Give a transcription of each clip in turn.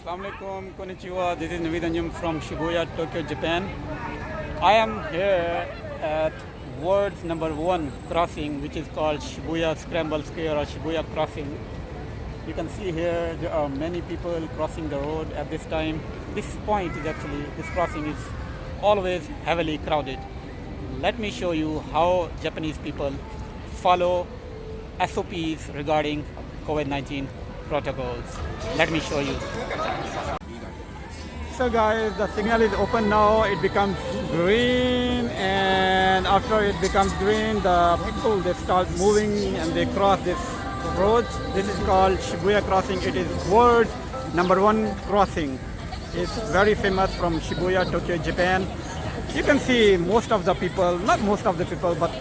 Assalamualaikum, konnichiwa. This is Navidanjam from Shibuya, Tokyo, Japan. I am here at world's #1 crossing, which is called Shibuya Scramble Square or Shibuya Crossing. You can see here there are many people crossing the road at this time. This crossing is always heavily crowded. Let me show you how Japanese people follow SOPs regarding COVID-19 protocols. Let me show you. So guys, the signal is open now. It becomes green, and after it becomes green, the people, they start moving and they cross this road. This is called Shibuya Crossing. It is world's #1 crossing. It's very famous from Shibuya, Tokyo, Japan. You can see most of the people, not most of the people, but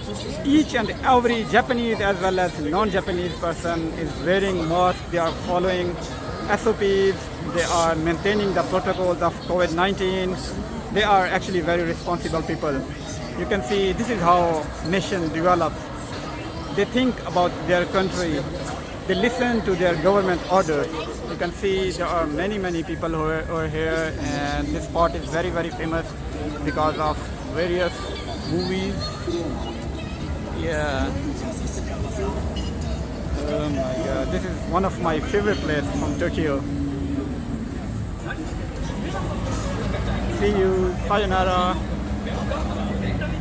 each and every Japanese as well as non-Japanese person is wearing masks. They are following SOPs. They are maintaining the protocols of COVID-19. They are actually very responsible people. You can see this is how nation develops. They think about their country. They listen to their government orders. You can see there are many people who are here, and this spot is very famous because of various movies. Yeah. Oh my god, this is one of my favorite places from Tokyo. See you, sayonara.